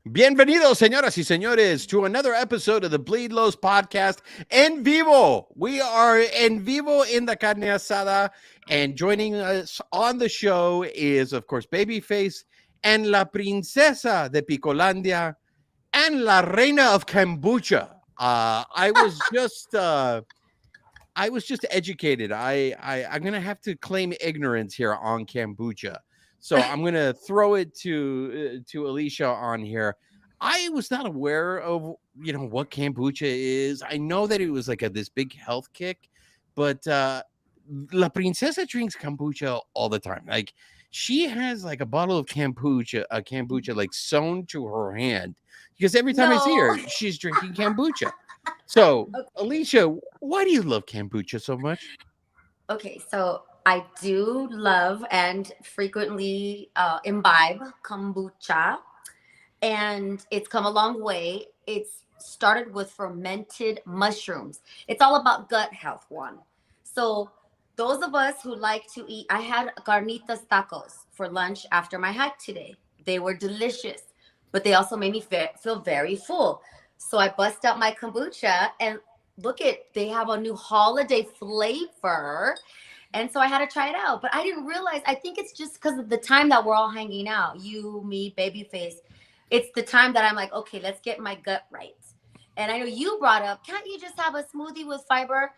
Bienvenidos, señoras y señores, to another episode of the Bleed Los podcast en vivo. We are en vivo in the carne asada, and joining us on the show is, of course, Babyface and la princesa de Picolandia and la reina of Kombucha. I was just educated. I'm gonna have to claim ignorance here on kombucha, so I'm gonna throw it to Alicia on here. I was not aware of what kombucha is. I know that it was like this big health kick, but La Princesa drinks kombucha all the time. Like she has like a bottle of kombucha like sewn to her hand because every time I see No. her, she's drinking kombucha. So Okay. Alicia, why do you love kombucha so much? Okay, so I do love and frequently imbibe kombucha, and it's come a long way. It's started with fermented mushrooms. It's all about gut health, one. So those of us who like to eat, I had carnitas tacos for lunch after my hike today. They were delicious, but they also made me feel very full. So I bust out my kombucha and they have a new holiday flavor. And so I had to try it out, but I didn't realize. I think it's just because of the time that we're all hanging out, you, me, Babyface. It's the time that I'm like, okay, let's get my gut right. And I know you brought up, can't you just have a smoothie with fiber?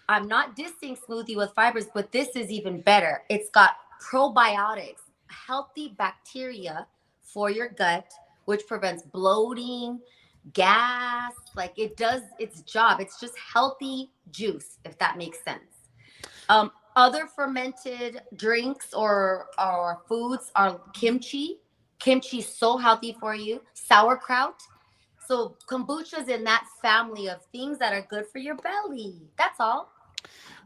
I'm not dissing smoothie with fibers, but this is even better. It's got probiotics, healthy bacteria for your gut, which prevents bloating, gas. Like it does its job. It's just healthy juice, if that makes sense. Other fermented drinks or foods are kimchi. Kimchi is so healthy for you. Sauerkraut. So kombucha is in that family of things that are good for your belly. That's all.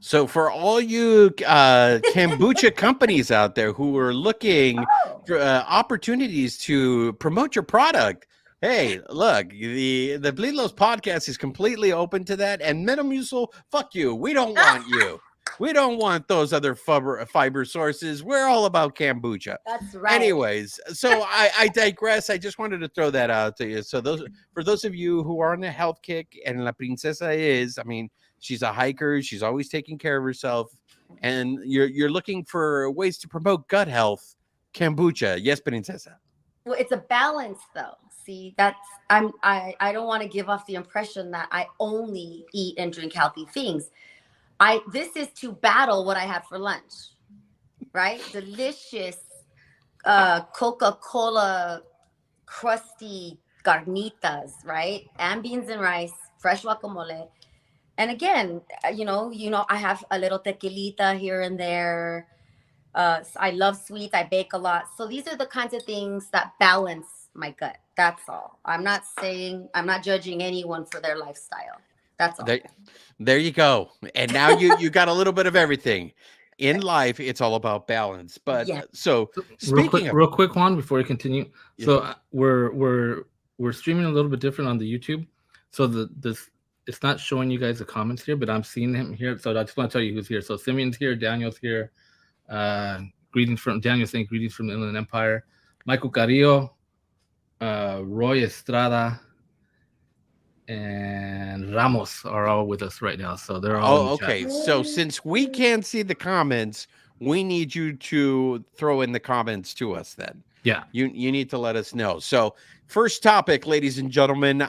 So for all you kombucha companies out there who are looking Oh. for opportunities to promote your product, hey, look, the Bleed Los podcast is completely open to that. And Metamucil, fuck you. We don't want you. We don't want those other fiber sources. We're all about kombucha. That's right. Anyways, so I digress. I just wanted to throw that out to you. So for those of you who are on a health kick, and La Princesa is, I mean, she's a hiker. She's always taking care of herself, and you're looking for ways to promote gut health. Kombucha, yes, Princesa. Well, it's a balance though. See, I don't want to give off the impression that I only eat and drink healthy things. This is to battle what I had for lunch, right? Delicious Coca-Cola crusty carnitas, right? And beans and rice, fresh guacamole. And again, I have a little tequilita here and there. I love sweets. I bake a lot. So these are the kinds of things that balance my gut. That's all. I'm not judging anyone for their lifestyle. That's all. There you go. And now you got a little bit of everything. In life, it's all about balance. But Yeah. so real quick, Juan, before we continue. Yeah. So we're streaming a little bit different on the YouTube. So it's not showing you guys the comments here, but I'm seeing him here. So I just want to tell you who's here. So Simeon's here, Daniel's here. Daniel saying greetings from the Inland Empire. Michael Carrillo, Roy Estrada, and Ramos are all with us right now. So they're all okay. So since we can't see the comments, we need you to throw in the comments to us then. Yeah. You need to let us know. So first topic, ladies and gentlemen.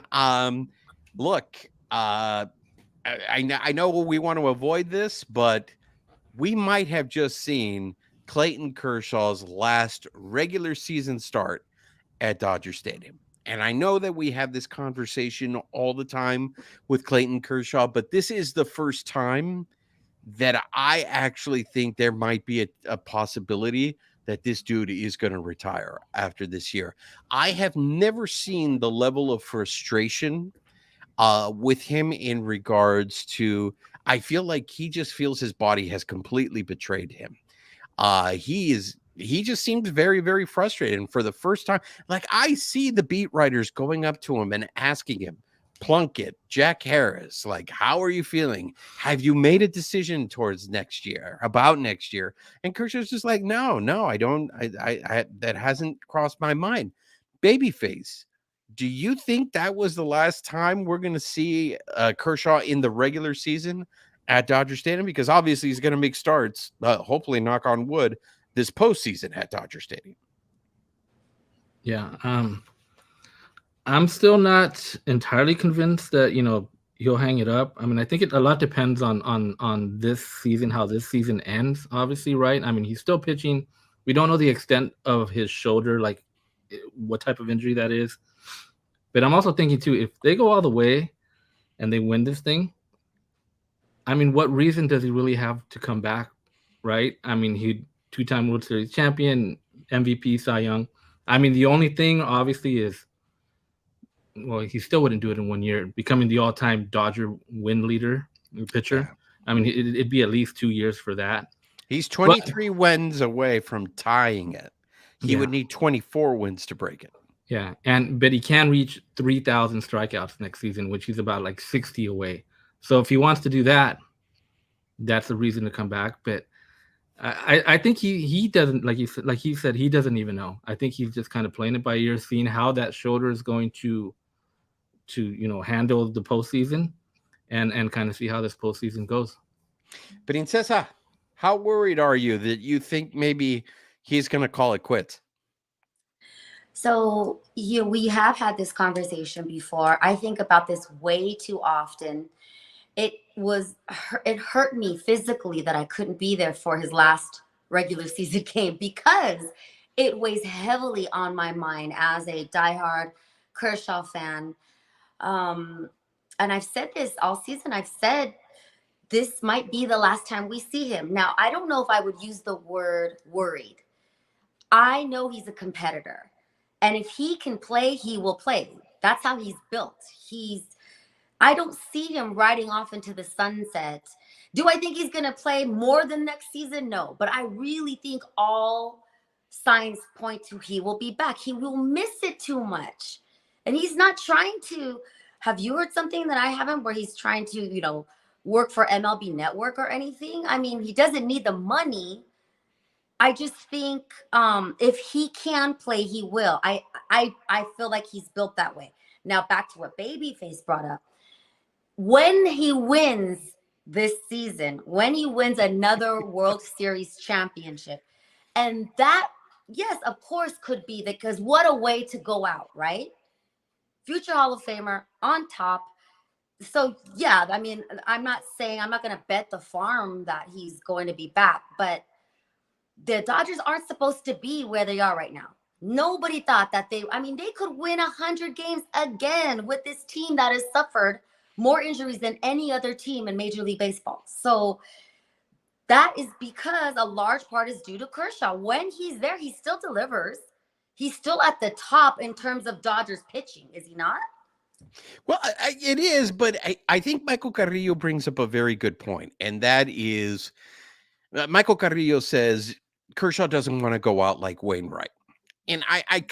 Look, I know we want to avoid this, but we might have just seen Clayton Kershaw's last regular season start at Dodger Stadium. And I know that we have this conversation all the time with Clayton Kershaw, but this is the first time that I actually think there might be a possibility that this dude is going to retire after this year. I have never seen the level of frustration with him in regards to, I feel like he just feels his body has completely betrayed him. He just seems very, very frustrated. And for the first time, like I see the beat writers going up to him and asking him, Plunkett, Jack Harris, like, how are you feeling? Have you made a decision towards next year, about next year? And Kershaw's just like, no, I don't. I that hasn't crossed my mind. Babyface, do you think that was the last time we're going to see Kershaw in the regular season at Dodger Stadium? Because obviously he's going to make starts, hopefully, knock on wood, this postseason at Dodger Stadium. Yeah. I'm still not entirely convinced that, he'll hang it up. I mean, I think a lot depends on this season, how this season ends, obviously, right? I mean, he's still pitching. We don't know the extent of his shoulder, like what type of injury that is. But I'm also thinking, too, if they go all the way and they win this thing, I mean, what reason does he really have to come back, right? I mean, he 2-time World Series champion, MVP, Cy Young. I mean, the only thing, obviously, is, well, he still wouldn't do it in 1 year, becoming the all-time Dodger win leader pitcher. Yeah. I mean, it'd be at least 2 years for that. He's 23 wins away from tying it. He would need 24 wins to break it. Yeah, but he can reach 3,000 strikeouts next season, which he's about like 60 away. So if he wants to do that, that's the reason to come back. But I think he doesn't, like he said, he doesn't even know. I think he's just kind of playing it by ear, seeing how that shoulder is going to handle the postseason, and kind of see how this postseason goes. Princesa, how worried are you that you think maybe he's going to call it quits? So we have had this conversation before. I think about this way too often. It hurt me physically that I couldn't be there for his last regular season game, because it weighs heavily on my mind as a diehard Kershaw fan. And I've said this all season. I've said this might be the last time we see him. Now, I don't know if I would use the word worried. I know he's a competitor. And if he can play, he will play. That's how he's built. I don't see him riding off into the sunset. Do I think he's going to play more than next season? No. But I really think all signs point to he will be back. He will miss it too much. And he's not trying to. Have you heard something that I haven't, where he's trying to, work for MLB Network or anything? I mean, he doesn't need the money. I just think if he can play, he will. I feel like he's built that way. Now, back to what Babyface brought up. When he wins this season, when he wins another World Series championship, and that, yes, of course, could be that, because what a way to go out, right? Future Hall of Famer on top. So, yeah, I mean, I'm not going to bet the farm that he's going to be back, but the Dodgers aren't supposed to be where they are right now. Nobody thought that they could win 100 games again with this team that has suffered more injuries than any other team in Major League Baseball. So that is because a large part is due to Kershaw. When he's there, he still delivers. He's still at the top in terms of Dodgers pitching, is he not? Well, it is, but I think Michael Carrillo brings up a very good point, and that is Michael Carrillo says Kershaw doesn't want to go out like Wainwright. And I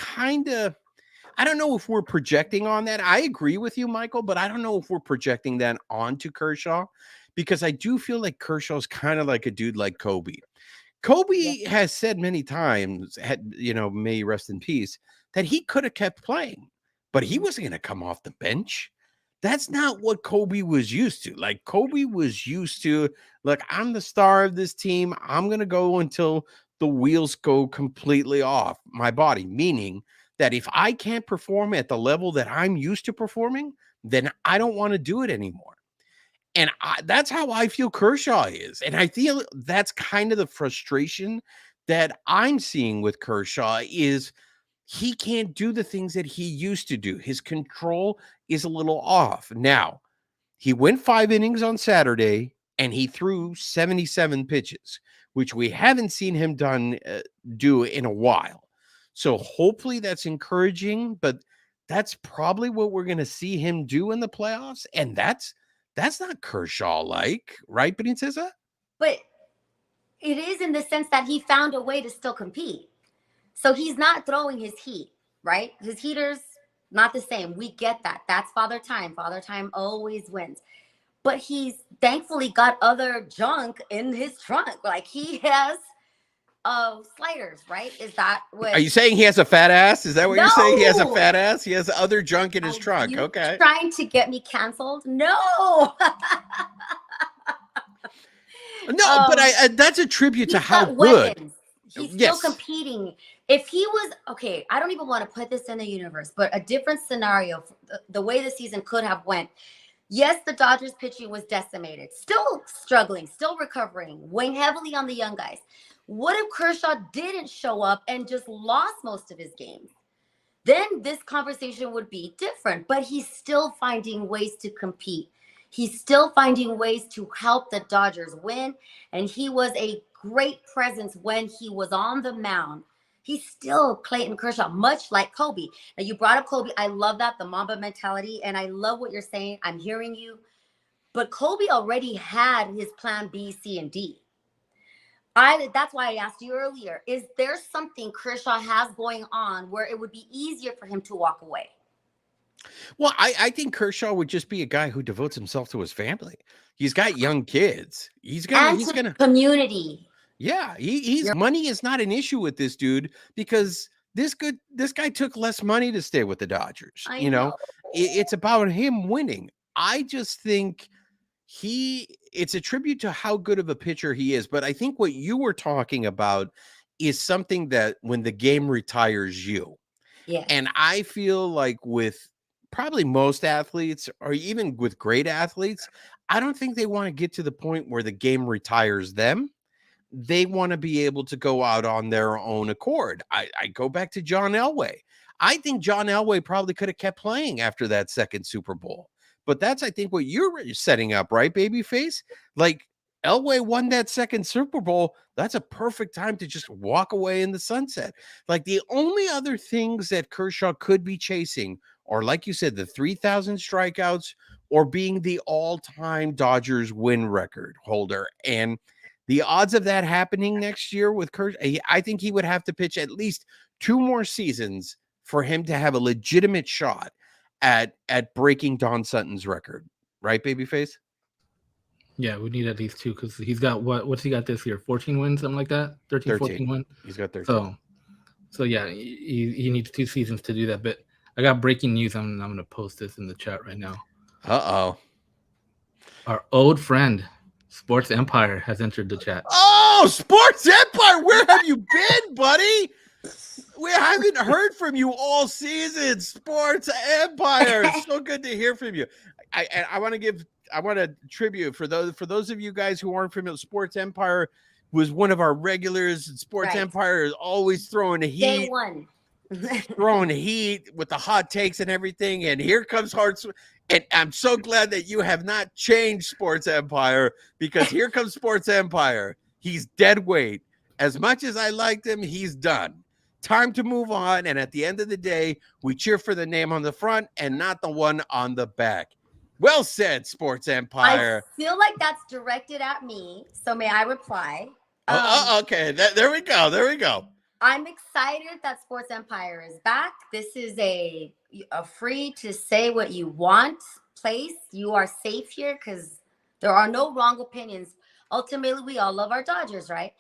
don't know if we're projecting on that. I agree with you, Michael, but I don't know if we're projecting that onto Kershaw, because I do feel like Kershaw's kind of like a dude like Kobe. Kobe has said many times, may he rest in peace, that he could have kept playing, but he wasn't going to come off the bench. That's not what Kobe was used to. Like, Kobe was used to, look, I'm the star of this team. I'm going to go until the wheels go completely off my body, meaning that if I can't perform at the level that I'm used to performing, then I don't want to do it anymore. And that's how I feel Kershaw is. And I feel that's kind of the frustration that I'm seeing with Kershaw is he can't do the things that he used to do. His control is a little off. Now, he went 5 innings on Saturday, and he threw 77 pitches, which we haven't seen him do in a while. So hopefully that's encouraging, but that's probably what we're going to see him do in the playoffs. And that's not Kershaw-like, right, Princesa? But it is, in the sense that he found a way to still compete. So he's not throwing his heat, right? His heater's not the same. We get that. That's Father Time. Father Time always wins. But he's thankfully got other junk in his trunk. Like, he has sliders, right? Is that what? Are you saying he has a fat ass? Is that what you're saying? He has a No! fat ass? He has other junk in his Are trunk. you Okay. trying to get me canceled? No. No, but I that's a tribute to He's how got good. weapons. He's still Yes. competing. If he was okay, I don't even want to put this in the universe, but a different scenario, the way the season could have went. Yes, the Dodgers pitching was decimated, still struggling, still recovering, weighing heavily on the young guys. What if Kershaw didn't show up and just lost most of his games? Then this conversation would be different, but he's still finding ways to compete. He's still finding ways to help the Dodgers win. And he was a great presence when he was on the mound. He's still Clayton Kershaw, much like Kobe. Now, you brought up Kobe. I love that, the Mamba mentality. And I love what you're saying. I'm hearing you. But Kobe already had his plan B, C, and D. That's why I asked you earlier, is there something Kershaw has going on where it would be easier for him to walk away? Well, I think Kershaw would just be a guy who devotes himself to his family. He's got young kids. He's gonna Community. yeah, he's money is not an issue with this dude because this guy took less money to stay with the Dodgers. I know. It's about him winning. I just think it's a tribute to how good of a pitcher he is. But I think what you were talking about is something that when the game retires you. Yeah. And I feel like with probably most athletes or even with great athletes, I don't think they want to get to the point where the game retires them. They want to be able to go out on their own accord. I go back to John Elway. I think John Elway probably could have kept playing after that second Super Bowl. But that's, I think, what you're setting up, right, babyface? Like, Elway won that second Super Bowl. That's a perfect time to just walk away in the sunset. Like, the only other things that Kershaw could be chasing are, like you said, the 3,000 strikeouts or being the all-time Dodgers win record holder. And the odds of that happening next year with Kershaw, I think he would have to pitch at least 2 more seasons for him to have a legitimate shot at breaking Don Sutton's record, right, babyface? Yeah, we need at least 2 because he's got what's he got this year? 14 wins, something like that. 13. 14 wins. He's got 13. So yeah, he needs 2 seasons to do that. But I got breaking news. I'm going to post this in the chat right now. Uh-oh. Our old friend Sports Empire has entered the chat. Oh, Sports Empire, where have you been, buddy? We haven't heard from you all season. Sports Empire. It's so good to hear from you. I want to tribute for those of you guys who aren't familiar. Sports Empire was one of our regulars. Sports Empire is always throwing the heat. Day one. Throwing heat with the hot takes and everything. And here comes and I'm so glad that you have not changed Sports Empire because here comes Sports Empire. He's dead weight. As much as I liked him, he's done. Time to move on. And at the end of the day, we cheer for the name on the front and not the one on the back. Well said, Sports Empire. I feel like that's directed at me. So may I reply? Okay. There we go. There we go. I'm excited that Sports Empire is back. This is a free to say what you want place. You are safe here because there are no wrong opinions. Ultimately, we all love our Dodgers, right?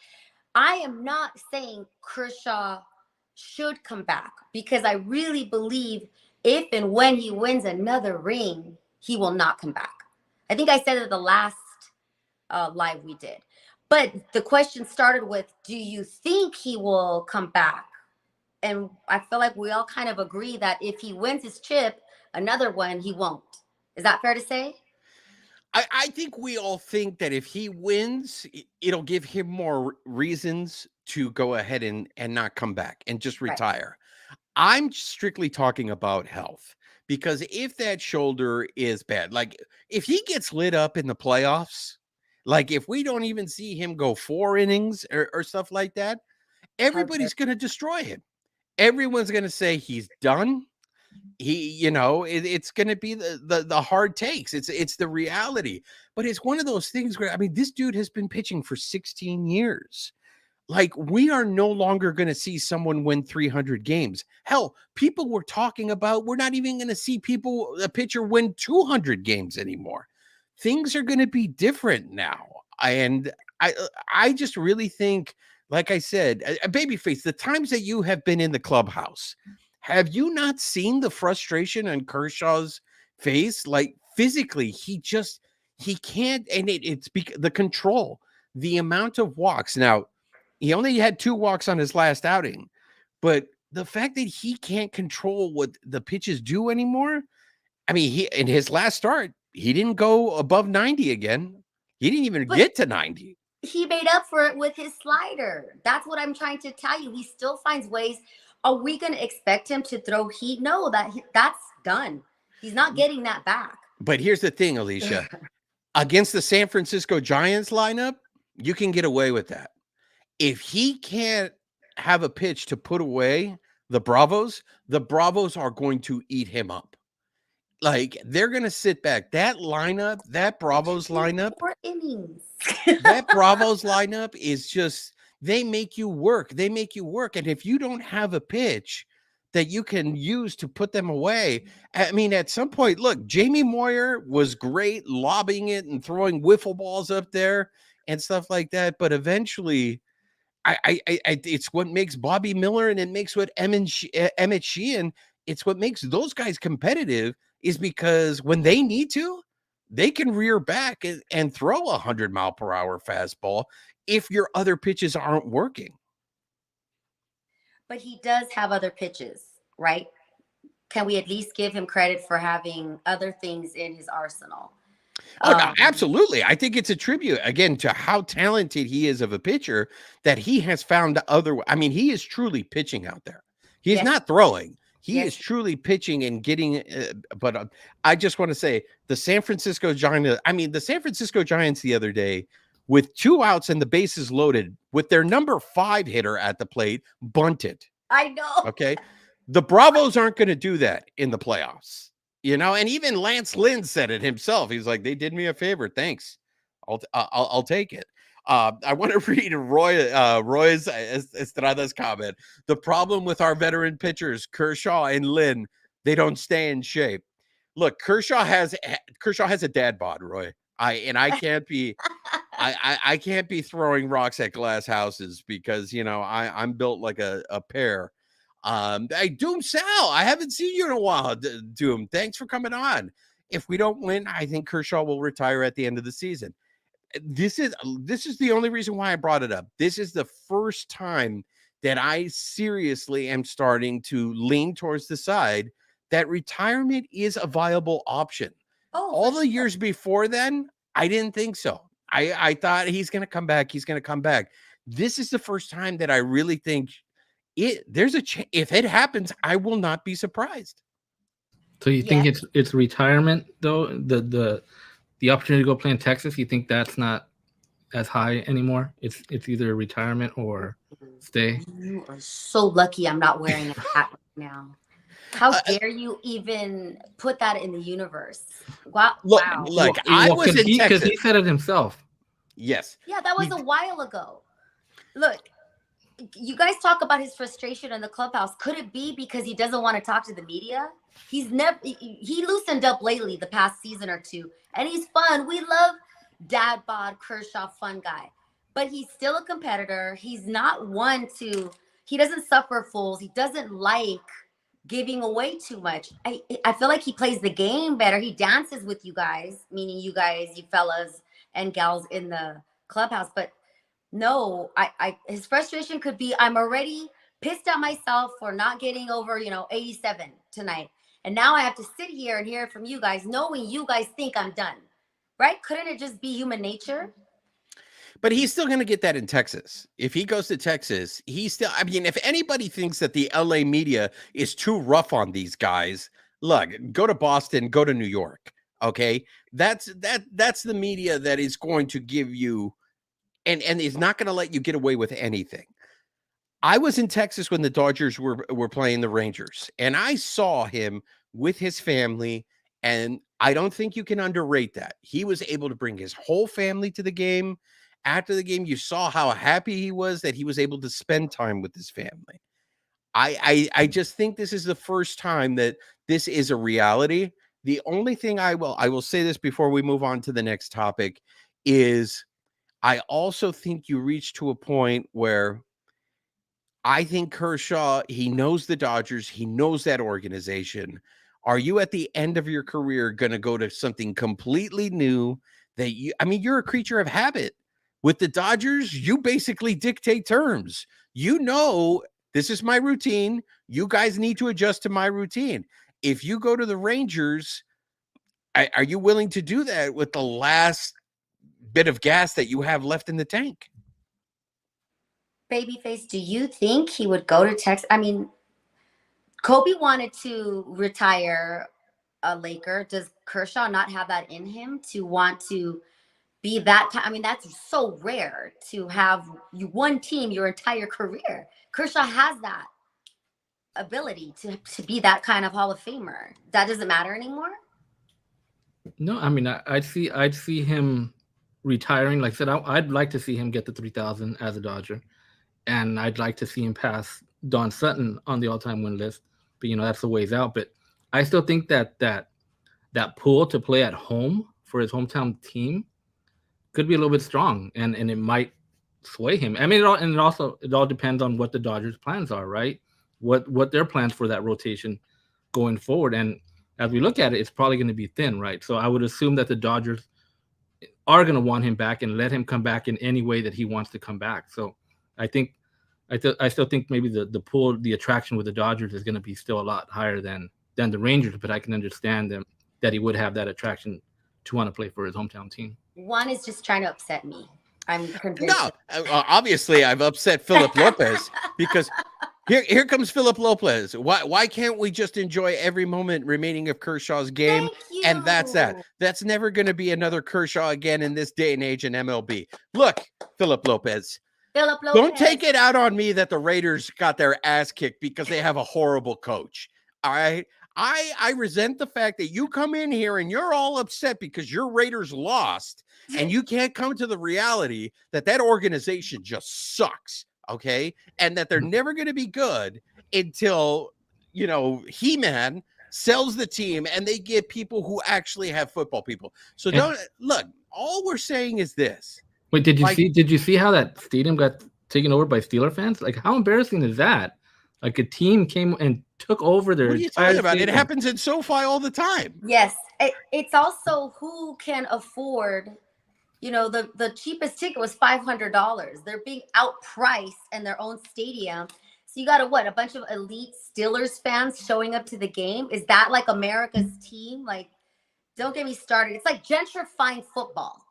I am not saying Kershaw should come back because I really believe if and when he wins another ring, he will not come back. I think I said it the last live we did. But the question started with, do you think he will come back? And I feel like we all kind of agree that if he wins his chip, another one, he won't. Is that fair to say? I think we all think that if he wins, it'll give him more reasons to go ahead and not come back and just retire. Right. I'm strictly talking about health because if that shoulder is bad, like if he gets lit up in the playoffs, like if we don't even see him go 4 innings or stuff like that, everybody's going to destroy him. Everyone's going to say he's done. It's going to be the hard takes. It's the reality. But it's one of those things where, I mean, this dude has been pitching for 16 years. Like, we are no longer going to see someone win 300 games. Hell, people were talking about, we're not even going to see a pitcher win 200 games anymore. Things are going to be different now. And I just really think like I said, babyface, the times that you have been in the clubhouse, have you not seen the frustration on Kershaw's face? Like physically, he can't, and it's the control, the amount of walks. Now, he only had 2 walks on his last outing, but the fact that he can't control what the pitches do anymore. I mean, he in his last start, he didn't go above 90 again. He didn't even get to 90. He made up for it with his slider. That's what I'm trying to tell you. He still finds ways. Are we going to expect him to throw heat? No, that's done. He's not getting that back. But here's the thing, Alicia. Against the San Francisco Giants lineup, you can get away with that. If he can't have a pitch to put away the Bravos are going to eat him up. Like, they're going to sit back. That lineup, that Bravos lineup, 4 innings. that Bravos lineup is just, they make you work. They make you work. And if you don't have a pitch that you can use to put them away, I mean, at some point, look, Jamie Moyer was great lobbing it and throwing wiffle balls up there and stuff like that. But eventually, it's what makes Bobby Miller and it makes what Emmett Sheehan, it's what makes those guys competitive, is because when they need to, they can rear back and throw 100-mile-per-hour fastball if your other pitches aren't working. But he does have other pitches, right? Can we at least give him credit for having other things in his arsenal? Oh, no, absolutely. I think it's a tribute, again, to how talented he is of a pitcher, that he has found I mean, he is truly pitching out there. He's not throwing. He is truly pitching and getting, but I just want to say the San Francisco Giants the other day, with 2 outs and the bases loaded, with their number 5 hitter at the plate, bunted. I know. Okay. The Bravos aren't going to do that in the playoffs, and even Lance Lynn said it himself. He's like, they did me a favor. Thanks. I'll take it. I want to read Roy's Estrada's comment. The problem with our veteran pitchers, Kershaw and Lynn, they don't stay in shape. Look, Kershaw has a dad bod, Roy. I can't be I can't be throwing rocks at glass houses because I'm built like a pear. Hey, Doom Sal, I haven't seen you in a while. Doom, thanks for coming on. If we don't win, I think Kershaw will retire at the end of the season. This is the only reason why I brought it up. This is the first time that I seriously am starting to lean towards the side that retirement is a viable option. All the years before then, I didn't think so. I thought he's going to come back. He's going to come back. This is the first time that I really think there's a chance. If it happens, I will not be surprised. So you think it's retirement though? The opportunity to go play in Texas, you think that's not as high anymore? It's either retirement or stay. You are so lucky I'm not wearing a hat right now. How dare you even put that in the universe? Wow. Look, I was in Texas. Because he said it himself. Yes. Yeah, that was a while ago. Look, you guys talk about his frustration in the clubhouse. Could it be because he doesn't want to talk to the media? He loosened up lately the past season or 2, and he's fun. We love dad bod Kershaw, fun guy, but he's still a competitor. He's not one he doesn't suffer fools. He doesn't like giving away too much. I feel like he plays the game better. He dances with you guys, meaning you guys, you fellas and gals in the clubhouse. But no, his frustration could be, I'm already pissed at myself for not getting over, 87 tonight. And now I have to sit here and hear it from you guys, knowing you guys think I'm done, right? Couldn't it just be human nature? But he's still going to get that in Texas. If he goes to Texas, if anybody thinks that the LA media is too rough on these guys, look, go to Boston, go to New York. Okay. That's the media that is going to give you and is not going to let you get away with anything. I was in Texas when the Dodgers were playing the Rangers, and I saw him with his family, and I don't think you can underrate that. He was able to bring his whole family to the game. After the game, you saw how happy he was that he was able to spend time with his family. I just think this is the first time that this is a reality. The only thing I will say this before we move on to the next topic is I also think you reach to a point where I think Kershaw, he knows the Dodgers, he knows that organization. Are you at the end of your career going to go to something completely new that I mean, you're a creature of habit. With the Dodgers, you basically dictate terms. You know, this is my routine. You guys need to adjust to my routine. If you go to the Rangers, are you willing to do that with the last bit of gas that you have left in the tank? Babyface, do you think he would go to Texas? I mean, Kobe wanted to retire a Laker. Does Kershaw not have that in him to want to be that? I mean, that's so rare to have you one team your entire career. Kershaw has that ability to be that kind of Hall of Famer. That doesn't matter anymore. No, I mean, I'd see him retiring. Like I said, I'd like to see him get the 3,000 as a Dodger, and I'd like to see him pass Don Sutton on the all-time win list. But that's a ways out. But I still think that pull to play at home for his hometown team could be a little bit strong, and it might sway him. I mean, it all depends on what the Dodgers' plans are, right? What their plans for that rotation going forward. And as we look at it, it's probably going to be thin, right? So I would assume that the Dodgers are going to want him back and let him come back in any way that he wants to come back. So I still think maybe the pull, the attraction with the Dodgers is going to be still a lot higher than the Rangers, but I can understand that he would have that attraction to want to play for his hometown team. One is just trying to upset me. I'm convinced. No, obviously I've upset Philip Lopez because here comes Philip Lopez. Why can't we just enjoy every moment remaining of Kershaw's game? And that's that. That's never going to be another Kershaw again in this day and age in MLB. Look, Philip Lopez. Don't take it out on me that the Raiders got their ass kicked because they have a horrible coach. All right. I resent the fact that you come in here and you're all upset because your Raiders lost and you can't come to the reality that organization just sucks. Okay. And that they're never going to be good until, He-Man sells the team and they get people who actually have football people. So don't look, all we're saying is this. Wait, did you see how that stadium got taken over by Steeler fans? Like, how embarrassing is that? Like, a team came and took over their. What are you talking about? It happens in SoFi all the time. Yes, it's also who can afford. The cheapest ticket was $500. They're being outpriced in their own stadium. So you got a bunch of elite Steelers fans showing up to the game. Is that like America's team? Like, don't get me started. It's like gentrifying football.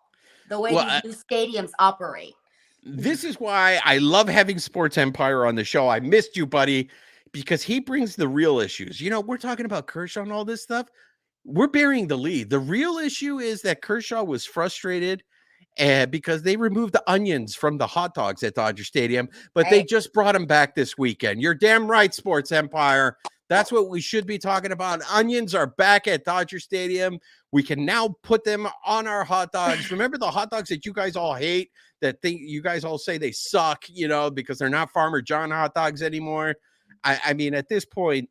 The way these new stadiums operate. This is why I love having Sports Empire on the show. I missed you, buddy, because he brings the real issues. We're talking about Kershaw and all this stuff. We're burying the lead. The real issue is that Kershaw was frustrated because they removed the onions from the hot dogs at Dodger Stadium, but they just brought them back this weekend. You're damn right, Sports Empire. That's what we should be talking about. Onions are back at Dodger Stadium. We can now put them on our hot dogs. Remember the hot dogs that you guys all hate, you guys all say they suck, because they're not Farmer John hot dogs anymore. I mean, at this point,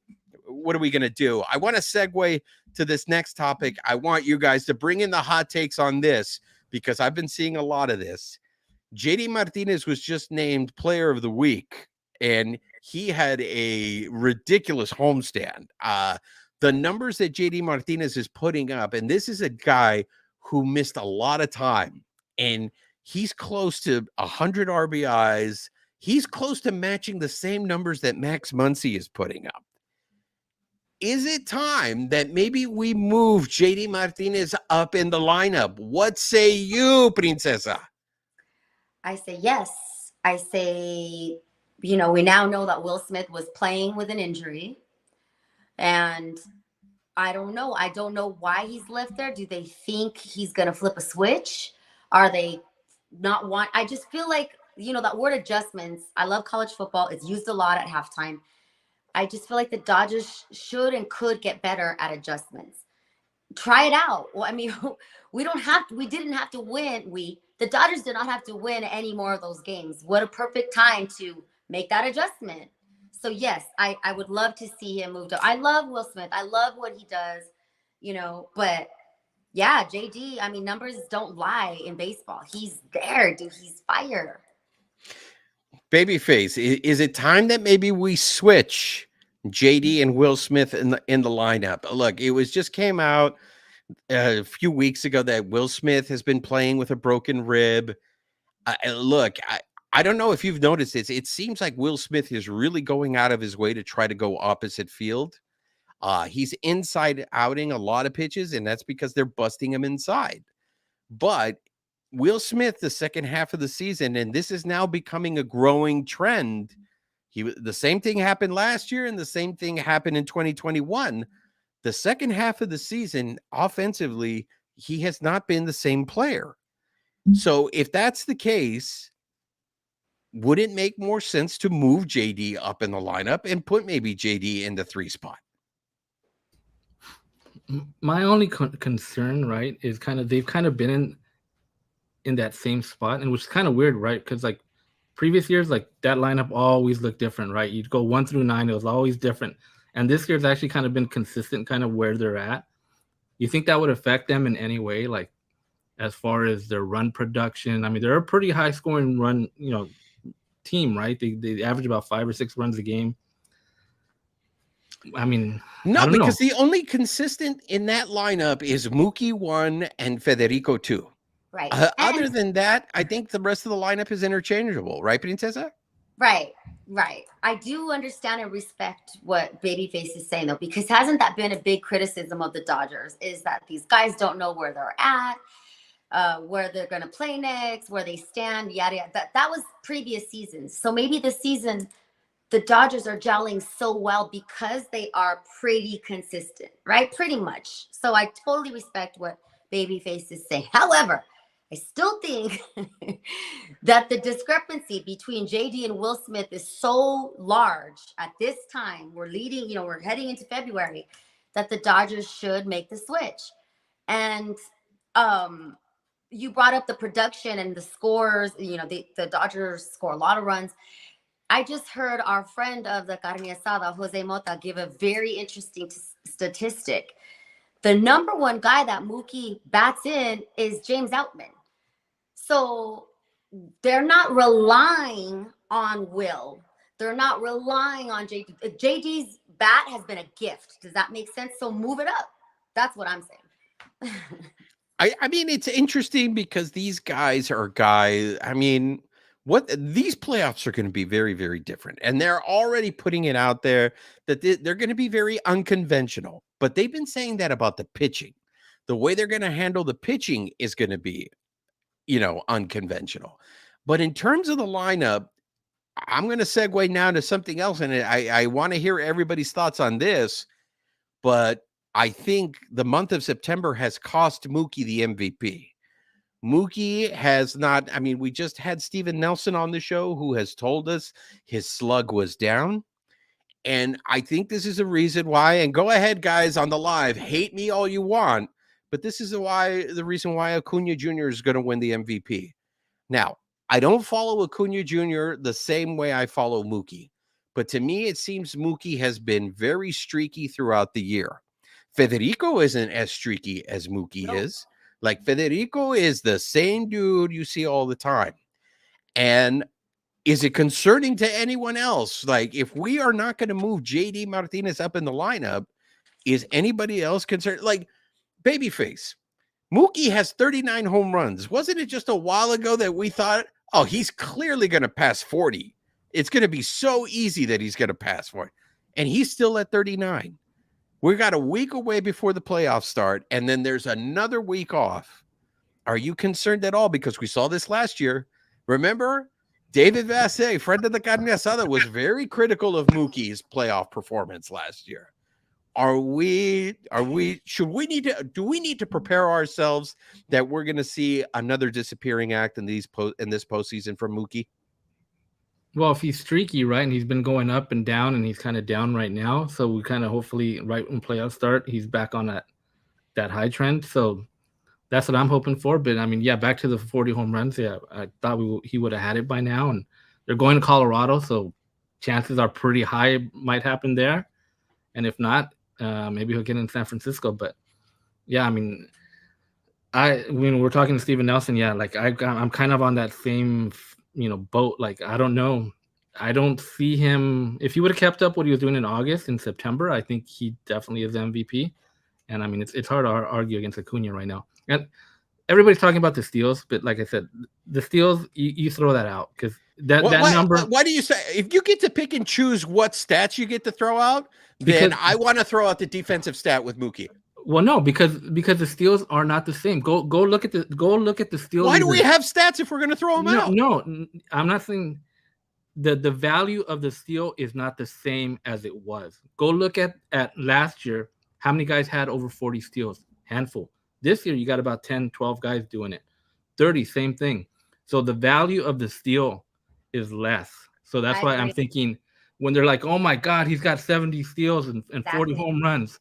what are we going to do? I want to segue to this next topic. I want you guys to bring in the hot takes on this because I've been seeing a lot of this. JD Martinez was just named Player of the Week, and he had a ridiculous homestand. The numbers that JD Martinez is putting up, and this is a guy who missed a lot of time, and he's close to 100 RBIs. He's close to matching the same numbers that Max Muncy is putting up. Is it time that maybe we move JD Martinez up in the lineup? What say you, Princesa? I say yes. I say, we now know that Will Smith was playing with an injury. And I don't know. I don't know why he's left there. Do they think he's going to flip a switch? Are they not want? I just feel like, that word adjustments. I love college football. It's used a lot at halftime. I just feel like the Dodgers should and could get better at adjustments. Try it out. Well, I mean, we didn't have to win. The Dodgers did not have to win any more of those games. What a perfect time to make that adjustment. So yes, I would love to see him moved up. I love Will Smith. I love what he does, but Yeah, JD, I mean, numbers don't lie in baseball. He's there, dude. He's fire. Babyface, is it time that maybe we switch JD and Will Smith in the lineup? Look, it was just came out a few weeks ago that Will Smith has been playing with a broken rib. Look, I don't know if you've noticed this. It seems like Will Smith is really going out of his way to try to go opposite field. He's inside outing a lot of pitches, and that's because they're busting him inside. But Will Smith, the second half of the season, and this is now becoming a growing trend. The same thing happened last year, and the same thing happened in 2021. The second half of the season, offensively, he has not been the same player. So if that's the case, would it make more sense to move JD up in the lineup and put maybe JD in the 3 spot? My only concern, right, is they've kind of been in that same spot, and which is kind of weird, right? Because like previous years, like that lineup always looked different, right? You'd go 1 through 9, it was always different. And this year's actually kind of been consistent, kind of where they're at. You think that would affect them in any way, like as far as their run production? I mean, they're a pretty high scoring run, team, right? They average about 5 or 6 runs a game. I mean, no, because the only consistent in that lineup is Mookie 1 and Federico 2. Right. Other than that, I think the rest of the lineup is interchangeable, right, Princesa? Right. I do understand and respect what Babyface is saying, though, because hasn't that been a big criticism of the Dodgers, is that these guys don't know where they're at, where they're going to play next, where they stand, yada, yada. That was previous seasons. So maybe this season the Dodgers are gelling so well because they are pretty consistent, right? Pretty much. So I totally respect what Babyface is saying. However, I still think that the discrepancy between JD and Will Smith is so large at this time. We're heading into February, that the Dodgers should make the switch. And you brought up the production and the scores. The Dodgers score a lot of runs. I just heard our friend of the carne asada, Jose Mota, give a very interesting statistic. The number 1 guy that Mookie bats in is James Outman. So they're not relying on Will. They're not relying on JD. JD's bat has been a gift. Does that make sense? So move it up. That's what I'm saying. I mean, it's interesting because these guys are guys. I mean, what these playoffs are going to be very, very different. And they're already putting it out there that they're going to be very unconventional. But they've been saying that about the pitching. The way they're going to handle the pitching is going to be, unconventional. But in terms of the lineup, I'm going to segue now to something else. And I want to hear everybody's thoughts on this. But I think the month of September has cost Mookie the MVP. Mookie has not, I mean, we just had Steven Nelson on the show who has told us his slug was down. And I think this is a reason why, and go ahead, guys, on the live, hate me all you want, but this is the reason why Acuna Jr. is going to win the MVP. Now, I don't follow Acuna Jr. the same way I follow Mookie, but to me, it seems Mookie has been very streaky throughout the year. Federico isn't as streaky as Mookie is. Like, Federico is the same dude you see all the time. And is it concerning to anyone else? Like, if we are not going to move JD Martinez up in the lineup, is anybody else concerned? Like, Babyface, Mookie has 39 home runs. Wasn't it just a while ago that we thought, oh, he's clearly going to pass 40. It's going to be so easy that he's going to pass 40. And he's still at 39. We got a week away before the playoffs start, and then there's another week off. Are you concerned at all? Because we saw this last year. Remember, David Vassegh, friend of the carne asada, was very critical of Mookie's playoff performance last year. Do we need to prepare ourselves that we're going to see another disappearing act in this postseason from Mookie? Well, if he's streaky, right, and he's been going up and down, and he's kind of down right now, so we kind of hopefully right when playoffs start, he's back on that high trend. So that's what I'm hoping for. But I mean, yeah, back to the 40 home runs. Yeah, I thought he would have had it by now, and they're going to Colorado, so chances are pretty high it might happen there. And if not, maybe he'll get in San Francisco. But yeah, I mean, When we're talking to Steven Nelson, yeah, like I'm kind of on that same, boat. Like, I don't know. I don't see him. If he would have kept up what he was doing in August and September, I think he definitely is MVP. And I mean, it's hard to argue against Acuna right now. And everybody's talking about the steals, but like I said, the steals, you throw that out because that number. Why do you say if you get to pick and choose what stats you get to throw out? Because then I want to throw out the defensive stat with Mookie. Well, no, because the steals are not the same. Go look at the steals. Why do we have stats if we're going to throw them out? No, I'm not saying the value of the steal is not the same as it was. Go look at last year. How many guys had over 40 steals? Handful. This year, you got about 10, 12 guys doing it. 30, same thing. So the value of the steal is less. So that's why I'm thinking when they're like, oh my God, he's got 70 steals and 40 home runs.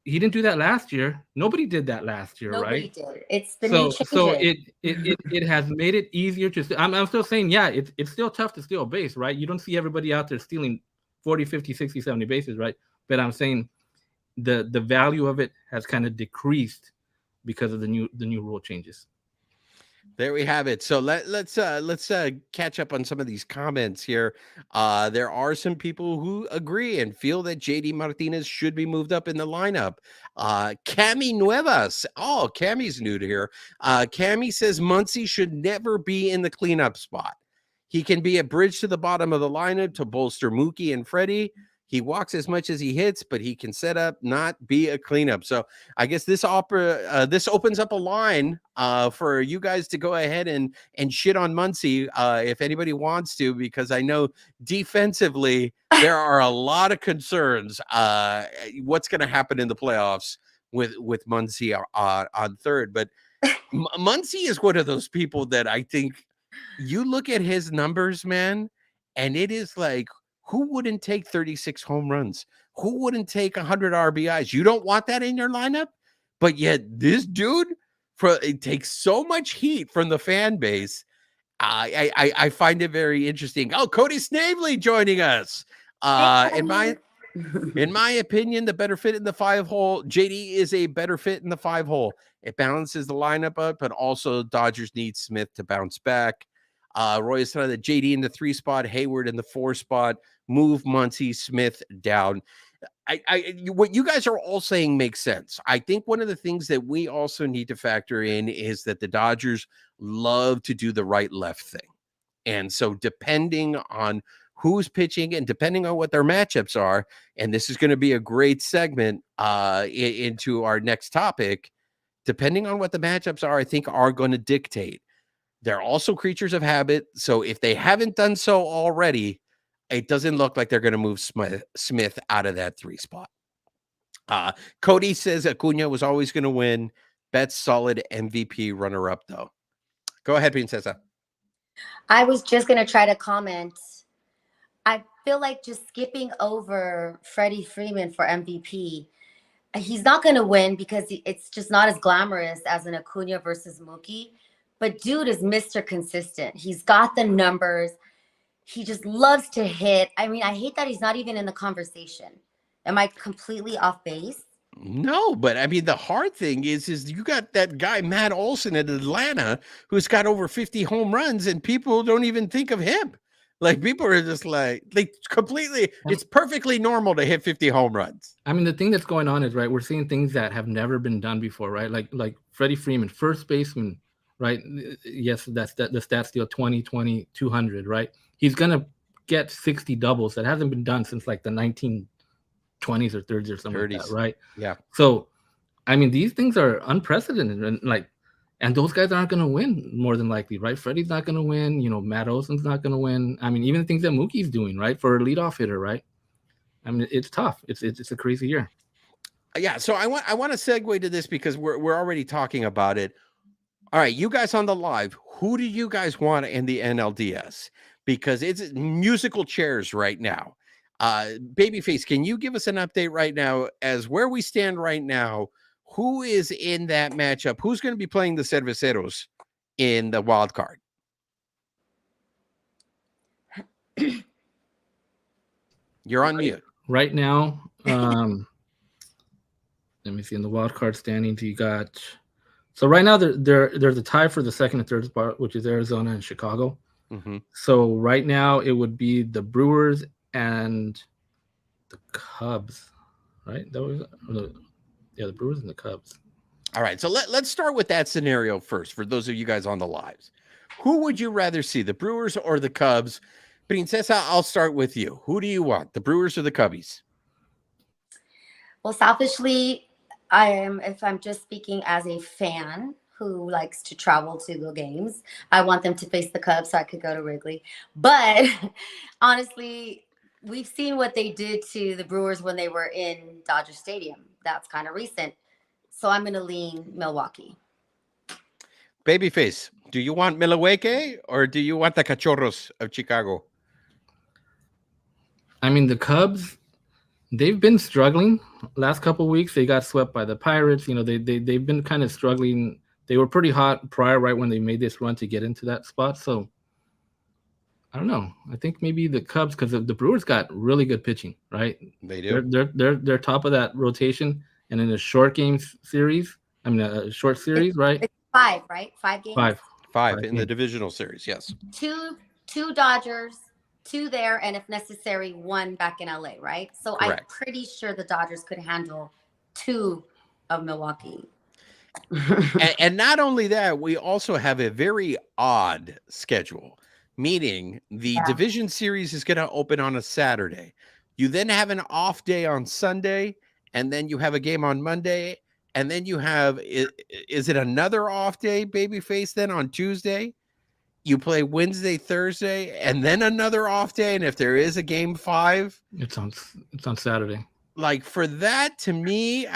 He didn't do that last year. Nobody did that last year, Nobody right? Did. It's the new change. So it has made it easier to. I'm still saying, yeah, it's still tough to steal a base, right? You don't see everybody out there stealing 40, 50, 60, 70 bases, right? But I'm saying the value of it has kind of decreased because of the new rule changes. There we have it. So let's catch up on some of these comments here. There are some people who agree and feel that JD Martinez should be moved up in the lineup. Cami Nuevas. Oh, Cami's new to here. Cami says Muncy should never be in the cleanup spot. He can be a bridge to the bottom of the lineup to bolster Mookie and Freddie. He walks as much as he hits, but he can set up, not be a cleanup. So I guess this opens up a line for you guys to go ahead and shit on Muncy if anybody wants to, because I know defensively there are a lot of concerns. What's going to happen in the playoffs with Muncy on third? But Muncy is one of those people that I think you look at his numbers, man, and it is like, who wouldn't take 36 home runs? Who wouldn't take 100 RBIs? You don't want that in your lineup, but yet this dude, it takes so much heat from the fan base. I find it very interesting. Oh, Cody Snavely joining us. In my opinion, the better fit in the 5-hole. JD is a better fit in the 5-hole. It balances the lineup up, but also Dodgers need Smith to bounce back. Roy is telling the JD in the 3 spot, Hayward in the 4 spot, move Muncy, Smith down. What you guys are all saying makes sense. I think one of the things that we also need to factor in is that the Dodgers love to do the right left thing. And so depending on who's pitching and depending on what their matchups are, and this is going to be a great segment into our next topic, depending on what the matchups are, I think are going to dictate. They're also creatures of habit. So if they haven't done so already, it doesn't look like they're going to move Smith out of that 3 spot. Cody says Acuna was always going to win. Betts solid MVP runner-up, though. Go ahead, Princesa. I was just going to try to comment. I feel like just skipping over Freddie Freeman for MVP. He's not going to win because it's just not as glamorous as an Acuna versus Mookie. But dude is Mr. Consistent. He's got the numbers. He just loves to hit. I mean, I hate that he's not even in the conversation. Am I completely off base? No, but I mean, the hard thing is you got that guy, Matt Olson at Atlanta, who's got over 50 home runs, and people don't even think of him. Like, people are just like, it's perfectly normal to hit 50 home runs. I mean, the thing that's going on is, right, we're seeing things that have never been done before, right? Like Freddie Freeman, first baseman, right? Yes, that's the stat steal 20, 20, 200, right? He's going to get 60 doubles. That hasn't been done since like the 1920s or 30s or something 30s. Like that, right? Yeah. So, I mean, these things are unprecedented. And those guys aren't going to win more than likely, right? Freddie's not going to win. Matt Olson's not going to win. I mean, even the things that Mookie's doing, right? For a leadoff hitter, right? I mean, it's tough. It's a crazy year. Yeah. So I want to segue to this because we're already talking about it. All right, you guys on the live, who do you guys want in the NLDS? Because it's musical chairs right now. Babyface, can you give us an update right now as where we stand right now? Who is in that matchup? Who's going to be playing the Cerveceros in the wild card? You're on mute. Right now, let me see. In the wild card standings, you got So right now there's a tie for the second and third spot, which is Arizona and Chicago. Mm-hmm. So right now it would be the Brewers and the Cubs, right? The Brewers and the Cubs. All right, so let's start with that scenario first. For those of you guys on the lives, who would you rather see, the Brewers or the Cubs? Princesa, I'll start with you. Who do you want, the Brewers or the Cubbies? Well, selfishly, if I'm just speaking as a fan who likes to travel to the games, I want them to face the Cubs so I could go to Wrigley. But honestly, we've seen what they did to the Brewers when they were in Dodger Stadium. That's kind of recent. So I'm going to lean Milwaukee. Babyface, do you want Milwaukee or do you want the Cachorros of Chicago? I mean, the Cubs, they've been struggling. Last couple of weeks, they got swept by the Pirates. You know, they've been kind of struggling. They were pretty hot prior, right when they made this run to get into that spot. So I don't know. I think maybe the Cubs, because the Brewers got really good pitching, right? They do. They're top of that rotation, and in a short series, a short series, right? It's 5, right? 5 games. Five in the divisional series, yes. Two Dodgers, 2 there, and if necessary, 1 back in LA, right? So Correct. I'm pretty sure the Dodgers could handle 2 of Milwaukee. and not only that, we also have a very odd schedule, meaning the division series is going to open on a Saturday. You then have an off day on Sunday, and then you have a game on Monday, and then you have, is it another off day, Babyface, then on Tuesday? You play Wednesday, Thursday, and then another off day, and if there is a game 5, it's on Saturday. Like, for that, to me,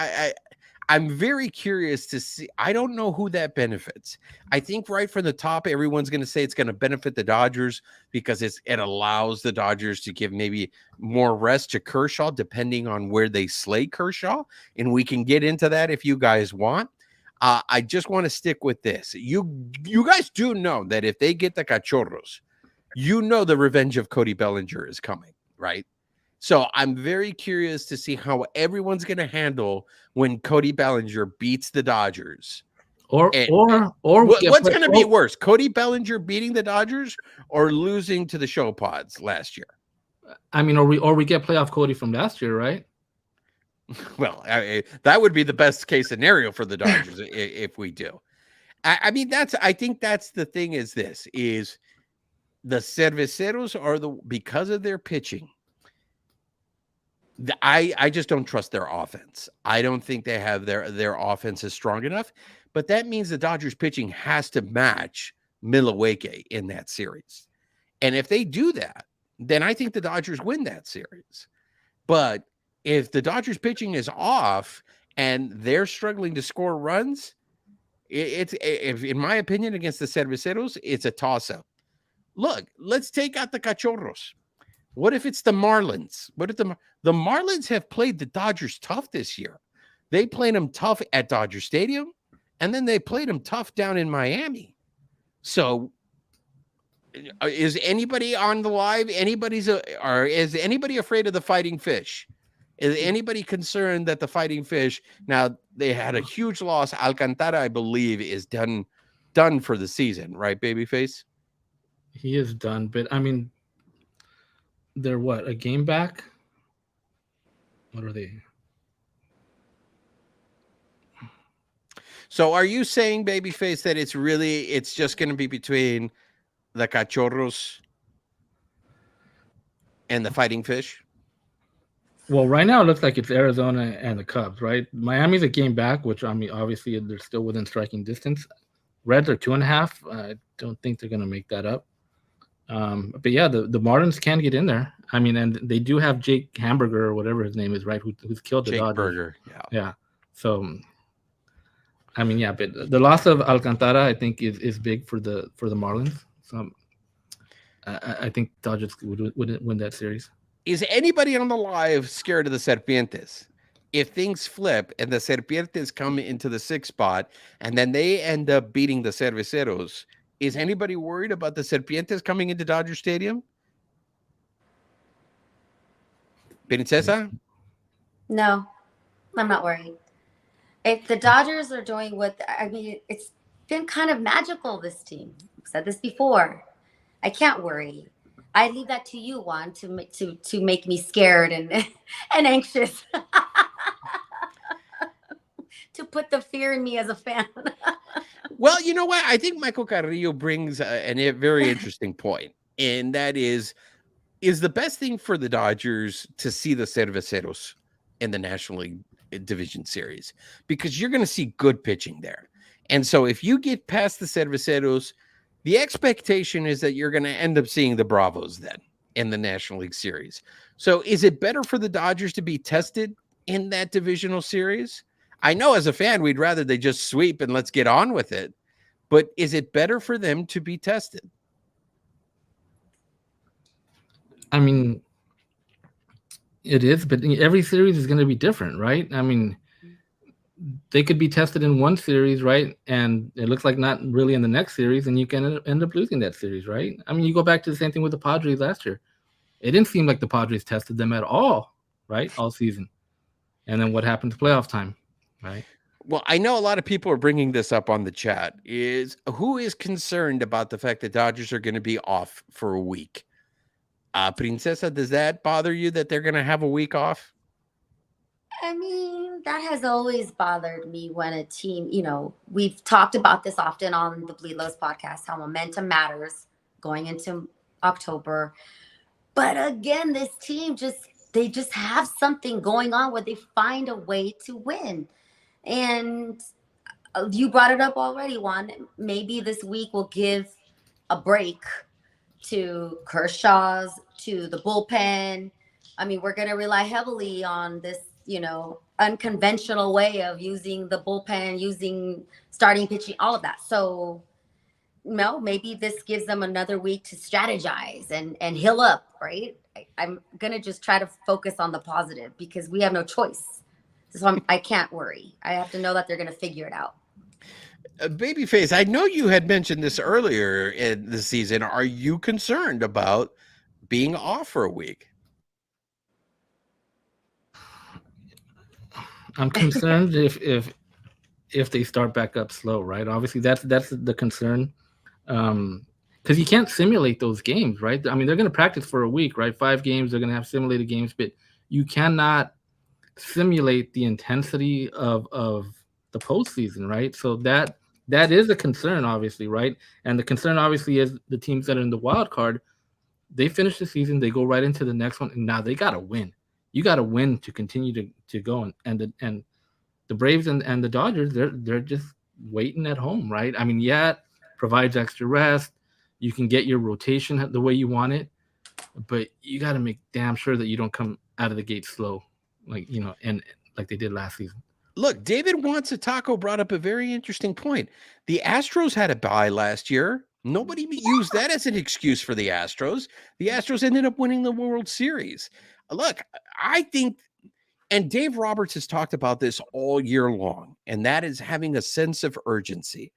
I'm very curious to see. I don't know who that benefits. I think right from the top, everyone's going to say it's going to benefit the Dodgers because it allows the Dodgers to give maybe more rest to Kershaw, depending on where they slay Kershaw. And we can get into that if you guys want. I just want to stick with this. You guys do know that if they get the Cachorros, you know the revenge of Cody Bellinger is coming, right? So I'm very curious to see how everyone's going to handle when Cody Bellinger beats the Dodgers. Or what's going to be worse, Cody Bellinger beating the Dodgers or losing to the Show Pods last year? I mean, or we get playoff Cody from last year, right? Well, that would be the best case scenario for the Dodgers if we do. I mean, I think that's the thing. Is the Cerveceros are because of their pitching. I just don't trust their offense. I don't think they have their offense is strong enough. But that means the Dodgers pitching has to match Milwaukee in that series. And if they do that, then I think the Dodgers win that series. But if the Dodgers pitching is off and they're struggling to score runs, it's in my opinion, against the Cerveceros, it's a toss-up. Look, let's take out the Cachorros. What if it's the Marlins? What if the Marlins have played the Dodgers tough this year? They played them tough at Dodger Stadium, and then they played them tough down in Miami. So is anybody on the live? Is anybody afraid of the Fighting Fish? Is anybody concerned that the Fighting Fish, now they had a huge loss? Alcantara, I believe, is done for the season, right, Babyface? He is done, but I mean, they're what, a game back? What are they? So are you saying, Babyface, that it's just going to be between the Cachorros and the Fighting Fish? Well, right now it looks like it's Arizona and the Cubs, right? Miami's a game back, which, I mean, obviously they're still within striking distance. Reds are 2.5. I don't think they're going to make that up. But yeah, the Marlins can get in there. I mean, and they do have Jake Hamburger or whatever his name is, right? Who's killed the Dodgers. Burger, yeah. So, I mean, yeah, but the loss of Alcantara, I think, is big for the Marlins. So, I think Dodgers would win that series. Is anybody on the live scared of the Serpientes? If things flip and the Serpientes come into the 6th spot and then they end up beating the Cerveceros, is anybody worried about the Serpientes coming into Dodger Stadium? Princesa? No, I'm not worried. If the Dodgers are doing what I mean, it's been kind of magical. This team. I've said this before. I can't worry. I leave that to you, Juan, to make me scared and and anxious. To put the fear in me as a fan. Well, you know what? I think Michael Carrillo brings a very interesting point, and that is the best thing for the Dodgers to see the Cerveceros in the National League Division Series, because you're going to see good pitching there. And so if you get past the Cerveceros, the expectation is that you're going to end up seeing the Bravos then in the National League Series. So is it better for the Dodgers to be tested in that divisional series? I know as a fan, we'd rather they just sweep and let's get on with it. But is it better for them to be tested? I mean, it is, but every series is going to be different, right? I mean, they could be tested in one series, right? And it looks like not really in the next series, and you can end up losing that series, right? I mean, you go back to the same thing with the Padres last year. It didn't seem like the Padres tested them at all, right? All season. And then what happened to playoff time, right? Well, I know a lot of people are bringing this up on the chat. Who is concerned about the fact that Dodgers are going to be off for a week? Princesa, does that bother you that they're going to have a week off? I mean, that has always bothered me when a team, we've talked about this often on the Bleed Lows podcast, how momentum matters going into October. But again, this team they just have something going on where they find a way to win. And you brought it up already, Juan. Maybe this week will give a break to Kershaw's, to the bullpen. I mean, we're going to rely heavily on this, unconventional way of using the bullpen, using starting pitching, all of that. So, no, maybe this gives them another week to strategize and heal up, right? I'm going to just try to focus on the positive because we have no choice. So I can't worry. I have to know that they're going to figure it out. Babyface, I know you had mentioned this earlier in the season. Are you concerned about being off for a week? I'm concerned if they start back up slow, right? Obviously, that's the concern, because you can't simulate those games, right? I mean, they're going to practice for a week, right? 5 games, they're going to have simulated games, but you cannot simulate the intensity of the postseason, right? So that is a concern, obviously, right? And the concern, obviously, is the teams that are in the wild card. They finish the season, they go right into the next one, and now they got to win. You got to win to continue to go. And the Braves and the Dodgers, they're just waiting at home, right? I mean, yeah, it provides extra rest. You can get your rotation the way you want it, but you got to make damn sure that you don't come out of the gate slow, and like they did last season. Look, David Wants a Taco brought up a very interesting point. The Astros had a bye last year. Nobody used that as an excuse for the Astros. The Astros ended up winning the World Series. Look, I think, and Dave Roberts has talked about this all year long, and that is having a sense of urgency.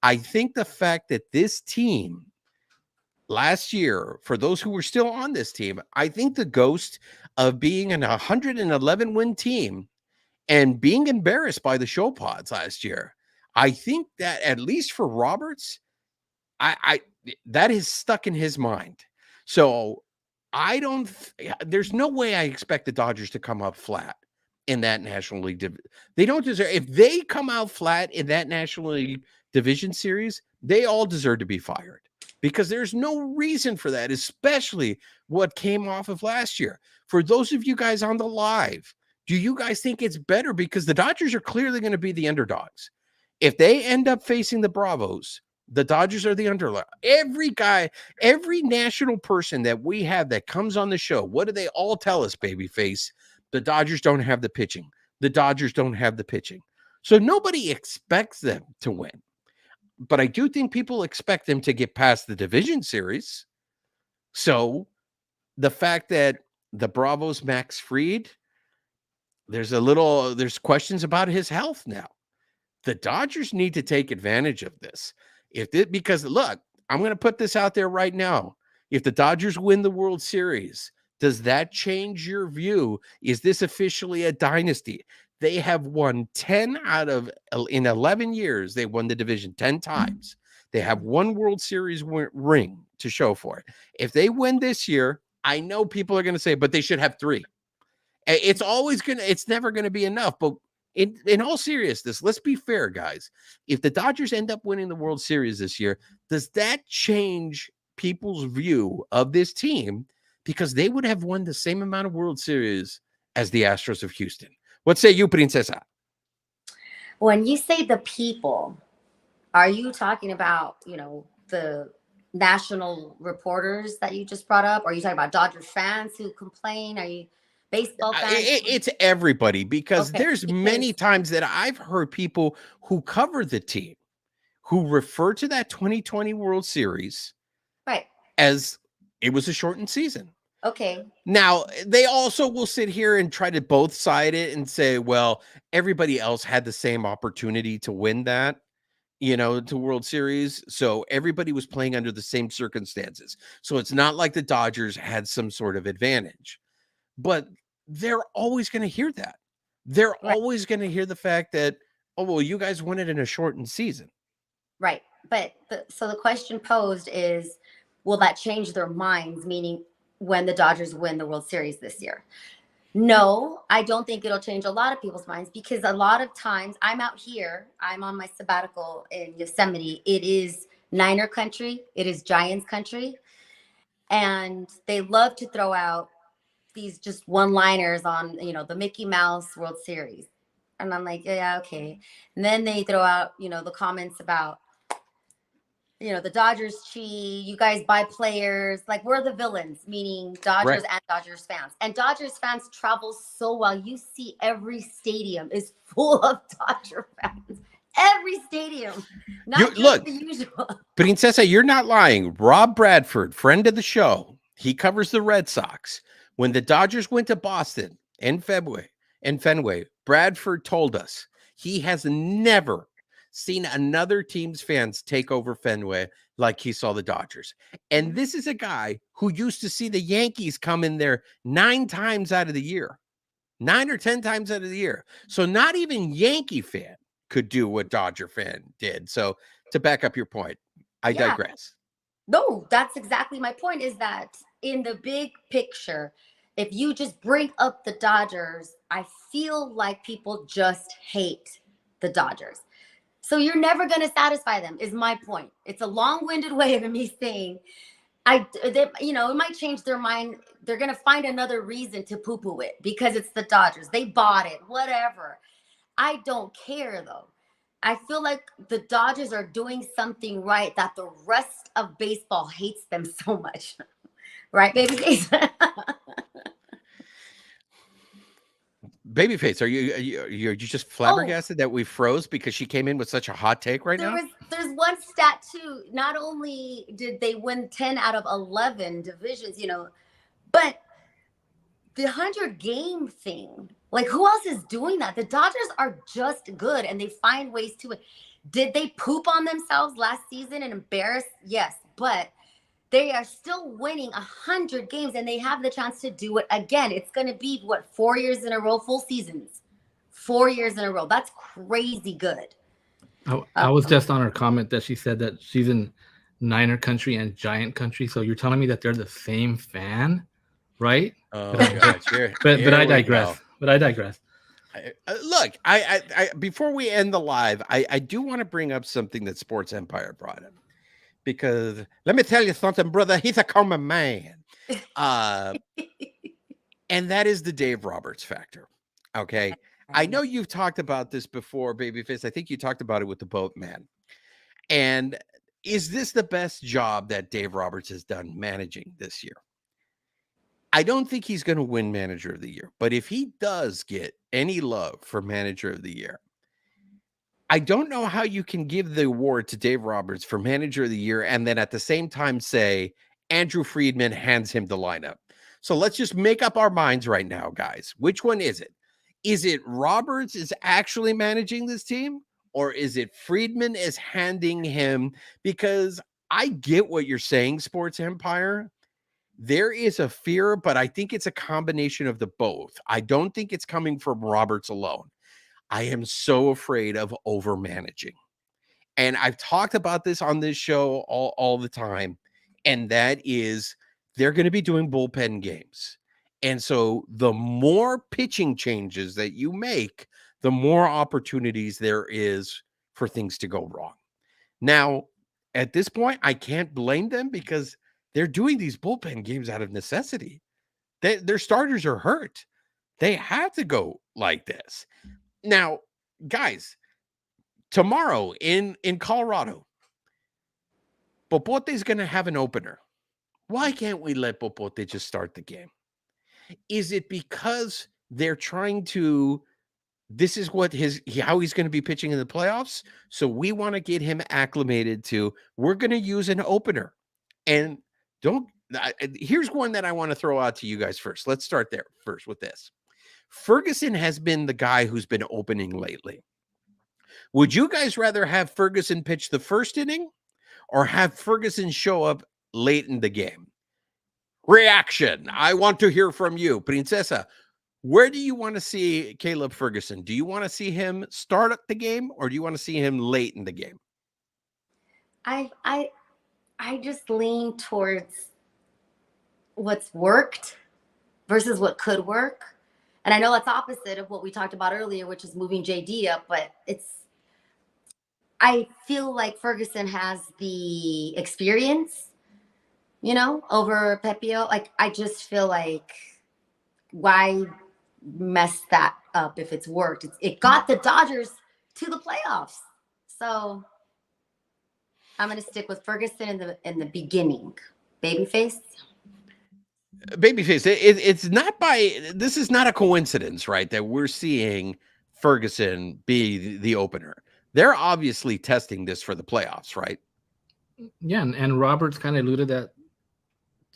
I think the fact that this team last year, for those who were still on this team, I think the ghost of being an 111 win team and being embarrassed by the show pods last year, I think that at least for Roberts, that is stuck in his mind. So there's no way I expect the Dodgers to come up flat in that National League. They don't deserve, if they come out flat in that National League Division Series, they all deserve to be fired, because there's no reason for that, especially what came off of last year. For those of you guys on the live, do you guys think it's better? Because the Dodgers are clearly going to be the underdogs. If they end up facing the Bravos, the Dodgers are the underdog. Every national person that we have that comes on the show, what do they all tell us, babyface? The Dodgers don't have the pitching. The Dodgers don't have the pitching. So nobody expects them to win. But I do think people expect them to get past the division series. So the fact that the Bravos, Max Fried, there's questions about his health now. The Dodgers need to take advantage of this. Because look, I'm going to put this out there right now. If the Dodgers win the World Series, does that change your view? Is this officially a dynasty? They have won 10 out of in 11 years. They won the division 10 times. They have one World Series ring to show for it. If they win this year, I know people are going to say, but they should have 3. It's always going to, it's never going to be enough. But in all seriousness, let's be fair, guys. If the Dodgers end up winning the World Series this year, does that change people's view of this team? Because they would have won the same amount of World Series as the Astros of Houston. What say you, Princesa? When you say the people, are you talking about, the national reporters that you just brought up? Or are you talking about Dodger fans who complain? Are you baseball fans? It's everybody, because there's many times that I've heard people who cover the team who refer to that 2020 World Series as it was a shortened season. Okay. Now, they also will sit here and try to both side it and say, well, everybody else had the same opportunity to win that, to World Series. So everybody was playing under the same circumstances. So it's not like the Dodgers had some sort of advantage. But they're always going to hear that. They're always going to hear the fact that, oh, well, you guys won it in a shortened season. Right. But so the question posed is, will that change their minds? Meaning, when the Dodgers win the World Series this year? No, I don't think it'll change a lot of people's minds, because a lot of times I'm out here, I'm on my sabbatical in Yosemite. It is Niner country. It is Giants country. And they love to throw out these just one-liners on, the Mickey Mouse World Series. And I'm like, yeah, okay. And then they throw out, the comments about, the Dodgers cheat, you guys buy players, like we're the villains, meaning Dodgers and Dodgers fans. And Dodgers fans travel so well. You see every stadium is full of Dodger fans. Every stadium. Not just the usual. Princesa, you're not lying. Rob Bradford, friend of the show, he covers the Red Sox. When the Dodgers went to Boston in Fenway, Bradford told us he has never seen another team's fans take over Fenway like he saw the Dodgers. And this is a guy who used to see the Yankees come in there 9 times out of the year, 9 or 10 times out of the year. So not even Yankee fan could do what Dodger fan did. So to back up your point, I digress. No, that's exactly my point, is that in the big picture, if you just bring up the Dodgers, I feel like people just hate the Dodgers. So you're never going to satisfy them, is my point. It's a long-winded way of me saying, it might change their mind. They're going to find another reason to poo-poo it because it's the Dodgers. They bought it, whatever. I don't care, though. I feel like the Dodgers are doing something right that the rest of baseball hates them so much. Right, Babyface? Babyface, are you just flabbergasted that we froze because she came in with such a hot take right now? There's one stat too. Not only did they win 10 out of 11 divisions, but the 100-game thing, like who else is doing that? The Dodgers are just good and they find ways to win. Did they poop on themselves last season and embarrass? Yes, but they are still winning 100 games and they have the chance to do it again. It's going to be 4 years in a row, full seasons, 4 years in a row. That's crazy good. I was just on her comment that she said that she's in Niner country and Giant country. So you're telling me that they're the same fan, right? Oh my gosh. But I digress. Look, I before we end the live, I do want to bring up something that Sports Empire brought up. Because let me tell you something, brother, he's a common man. And that is the Dave Roberts factor. Okay. I know you've talked about this before, Babyface. I think you talked about it with the Boatman. And is this the best job that Dave Roberts has done managing this year? I don't think he's going to win Manager of the Year. But if he does get any love for Manager of the Year, I don't know how you can give the award to Dave Roberts for Manager of the Year and then at the same time say Andrew Friedman hands him the lineup. So let's just make up our minds right now, guys. Which one is it? Is it Roberts is actually managing this team, or is it Friedman is handing him? Because I get what you're saying, Sports Empire. There is a fear, but I think it's a combination of the both. I don't think it's coming from Roberts alone. I am so afraid of over managing. And I've talked about this on this show all the time. And that is they're going to be doing bullpen games. And so the more pitching changes that you make, the more opportunities there is for things to go wrong. Now, at this point, I can't blame them because they're doing these bullpen games out of necessity. Their starters are hurt. They had to go like this. Now, guys, tomorrow in Colorado, Popote is going to have an opener. Why can't we let Popote just start the game? Is it because they're trying to, this is what how he's going to be pitching in the playoffs? So we want to get him acclimated to, we're going to use an opener. And here's one that I want to throw out to you guys first. Let's start there first with this. Ferguson has been the guy who's been opening lately. Would you guys rather have Ferguson pitch the first inning or have Ferguson show up late in the game? Reaction. I want to hear from you. Princesa, where do you want to see Caleb Ferguson? Do you want to see him start at the game or do you want to see him late in the game? I just lean towards what's worked versus what could work. And I know that's opposite of what we talked about earlier, which is moving JD up, but I feel like Ferguson has the experience, over Pepio. Like, I just feel like, why mess that up if it's worked? It got the Dodgers to the playoffs. So I'm going to stick with Ferguson in the beginning. Babyface. It's not this is not a coincidence, right? That we're seeing Ferguson be the opener. They're obviously testing this for the playoffs, right? Yeah, and Roberts kind of alluded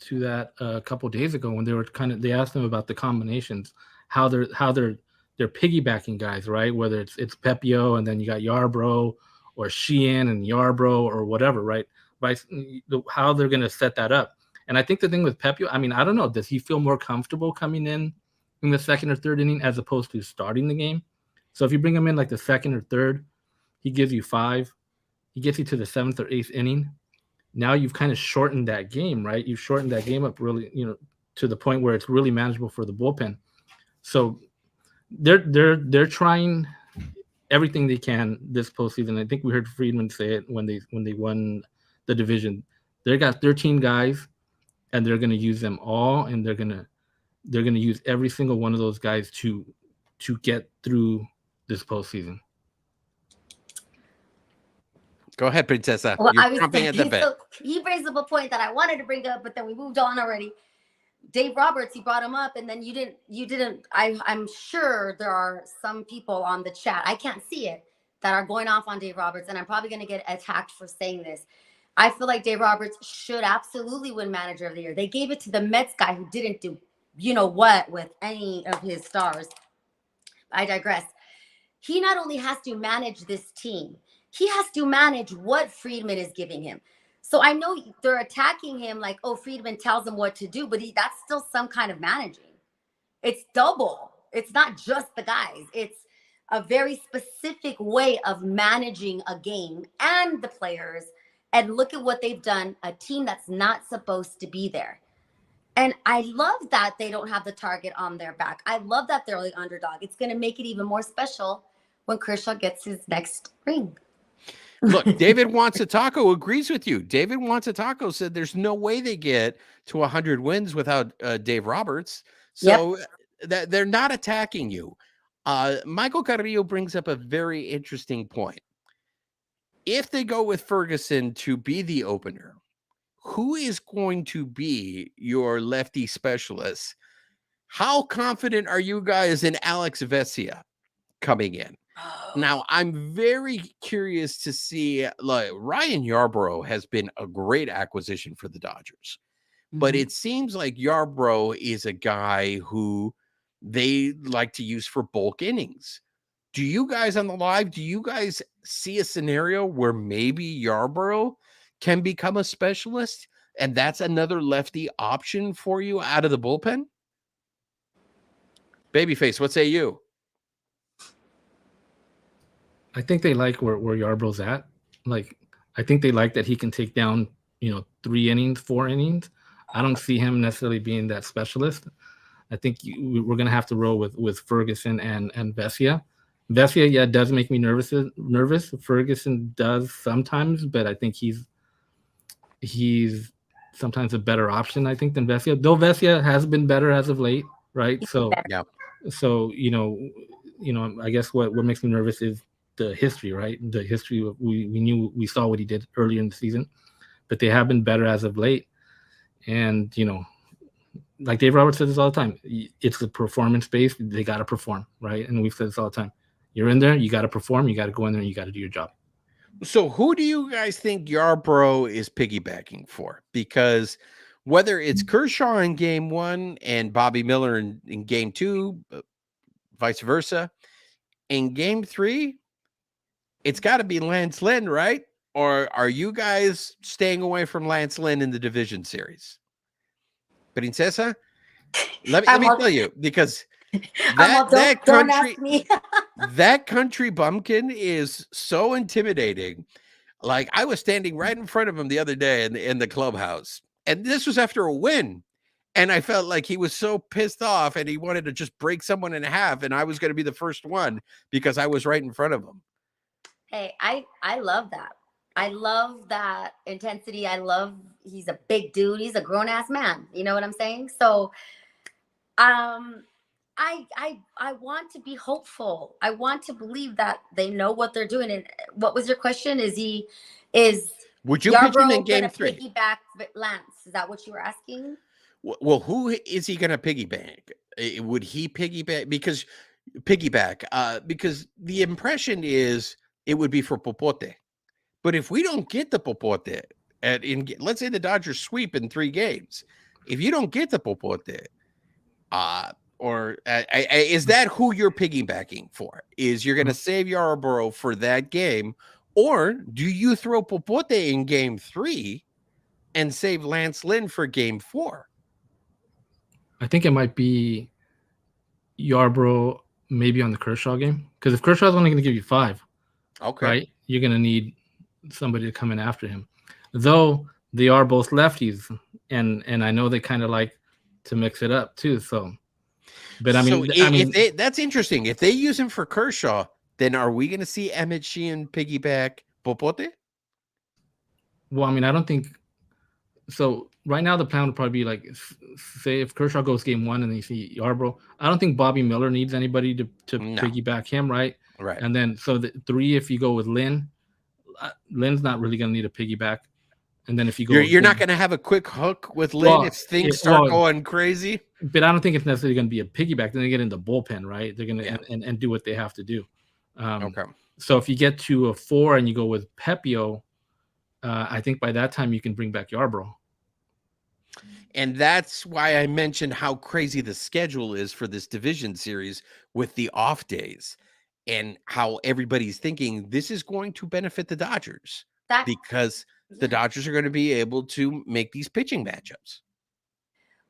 to that a couple of days ago when they asked him about the combinations, how they're piggybacking guys, right? Whether it's Pepio and then you got Yarbrough or Sheehan and Yarbrough or whatever, right? How they're going to set that up. And I think the thing with Pepio, I mean, I don't know, does he feel more comfortable coming in the second or third inning as opposed to starting the game? So if you bring him in like the second or third, he gives you 5. He gets you to the 7th or 8th inning. Now you've kind of shortened that game, right? You've shortened that game up really, to the point where it's really manageable for the bullpen. So they're trying everything they can this postseason. I think we heard Friedman say it when they won the division. They got 13 guys, and they're going to use them all, and they're going to use every single one of those guys to get through this postseason. Go ahead, Princesa. Well, You're jumping at the bit. So he raised up a point that I wanted to bring up, but then we moved on already. Dave Roberts, you brought him up, and then you didn't. I'm sure there are some people on the chat, I can't see it, that are going off on Dave Roberts, and I'm probably going to get attacked for saying this. I feel like Dave Roberts should absolutely win Manager of the Year. They gave it to the Mets guy who didn't do what with any of his stars. I digress. He not only has to manage this team, he has to manage what Friedman is giving him. So I know they're attacking him like, oh, Friedman tells him what to do, but that's still some kind of managing. It's double. It's not just the guys. It's a very specific way of managing a game and the players. And look at what they've done, a team that's not supposed to be there. And I love that they don't have the target on their back. I love that they're the underdog. It's going to make it even more special when Kershaw gets his next ring. Look, David Wants a Taco agrees with you. David Wants a Taco said there's no way they get to 100 wins without Dave Roberts. So that they're not attacking you. Michael Carrillo brings up a very interesting point. If they go with Ferguson to be the opener, who is going to be your lefty specialist? How confident are you guys in Alex Vesia coming in? Now, I'm very curious to see, like, Ryan Yarbrough has been a great acquisition for the Dodgers, but it seems like Yarbrough is a guy who they like to use for bulk innings. Do you guys on the live, do you guys see a scenario where maybe Yarbrough can become a specialist and that's another lefty option for you out of the bullpen? Babyface, what say you? I think they like where Yarbrough's at. Like, I think they like that he can take down, 3 innings, 4 innings. I don't see him necessarily being that specialist. I think we're gonna have to roll with Ferguson and Vesia. Vesia, yeah, does make me nervous. Nervous. Ferguson does sometimes, but I think he's sometimes a better option, I think, than Vesia. Though Vesia has been better as of late, right? So Yeah. so I guess what makes me nervous is the history, right? The history of we saw what he did earlier in the season, but they have been better as of late. And like Dave Roberts says this all the time, it's a performance based. They got to perform, right? And we've said this all the time. You're in there, you got to perform. You got to go in there, and you got to do your job. So who do you guys think Yarbrough is piggybacking for? Because whether it's Kershaw in game 1 and Bobby Miller in game 2, vice versa, in game 3, it's got to be Lance Lynn, right? Or are you guys staying away from Lance Lynn in the division series? Princesa, let me tell you, because that don't country ask me. that country bumpkin is so intimidating. Like, I was standing right in front of him the other day in the clubhouse, and this was after a win. And I felt like he was so pissed off and he wanted to just break someone in half. And I was going to be the first one because I was right in front of him. Hey, I love that. I love that intensity. He's a big dude. He's a grown ass man. You know what I'm saying? So, I want to be hopeful. I want to believe that they know what they're doing. And what was your question? Would you pitch him in Yarbrough game gonna 3? piggyback Lance? Is that what you were asking? Well, who is he going to piggyback? Would he piggyback? Because the impression is it would be for Popote. But if we don't get the Popote, let's say the Dodgers sweep in 3 games, if you don't get the Popote, is that who you're piggybacking for? Is you're going to save Yarbrough for that game, or do you throw Popote in game 3 and save Lance Lynn for game 4? I think it might be Yarbrough maybe on the Kershaw game, because if Kershaw's only going to give you 5, Okay, right, you're going to need somebody to come in after him. Though they are both lefties, and I know they kind of like to mix it up too. So, but I mean, that's interesting. If they use him for Kershaw, then are we going to see Emmett Sheehan piggyback Popote? Well, I mean, I don't think so. Right now, the plan would probably be like, say, if Kershaw goes game 1 and then you see Yarbrough, I don't think Bobby Miller needs anybody to piggyback him, right? Right. And then so the 3, if you go with Lynn, Lynn's not really going to need a piggyback. And then if you go, you're not going to have a quick hook with Lynn if things start going crazy. But I don't think it's necessarily going to be a piggyback. Then they get in the bullpen, right? They're going to and do what they have to do. Okay. So if you get to a 4 and you go with Pepio, I think by that time you can bring back Yarbrough. And that's why I mentioned how crazy the schedule is for this division series with the off days, and how everybody's thinking this is going to benefit the Dodgers because the Dodgers are going to be able to make these pitching matchups.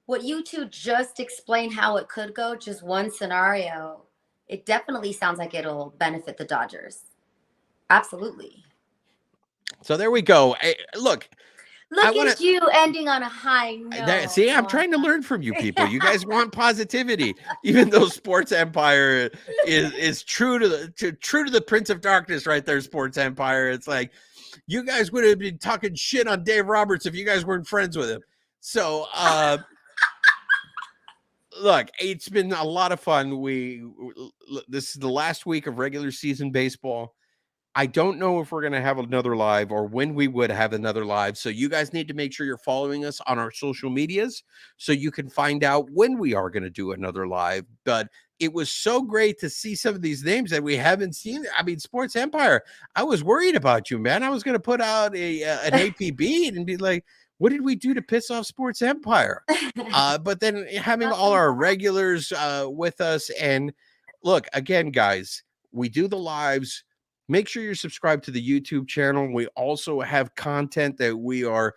What you two just explained how it could go, just one scenario, it definitely sounds like it'll benefit the Dodgers. Absolutely. So there we go. Look at you ending on a high note. See, I'm trying to learn from you people. You guys want positivity, even though Sports Empire is true to the Prince of Darkness right there, Sports Empire. It's like, you guys would have been talking shit on Dave Roberts if you guys weren't friends with him. So, look, it's been a lot of fun. This is the last week of regular season baseball. I don't know if we're going to have another live or when we would have another live. So you guys need to make sure you're following us on our social medias so you can find out when we are going to do another live. But it was so great to see some of these names that we haven't seen. I mean, Sports Empire, I was worried about you, man. I was going to put out an APB and be like, what did we do to piss off Sports Empire? But then having all our regulars with us. And look, again, guys, we do the lives. Make sure you're subscribed to the YouTube channel. We also have content that we are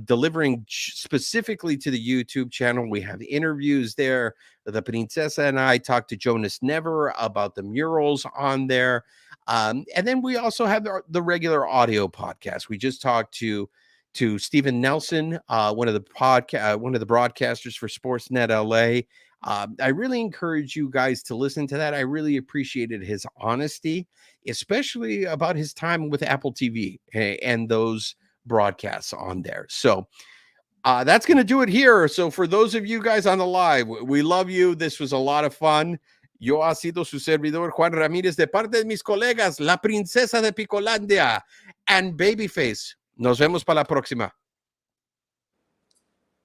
delivering specifically to the YouTube channel. We have interviews there. The Princesa and I talked to Jonas Never about the murals on there. And then we also have the regular audio podcast. We just talked to Stephen Nelson, one of the broadcasters for Sportsnet LA. I really encourage you guys to listen to that. I really appreciated his honesty, especially about his time with Apple TV and those broadcasts on there. So that's going to do it here. So for those of you guys on the live, we love you. This was a lot of fun. Yo ha sido su servidor Juan Ramírez de parte de mis colegas, la princesa de Picolandia and Babyface. Nos vemos para la próxima.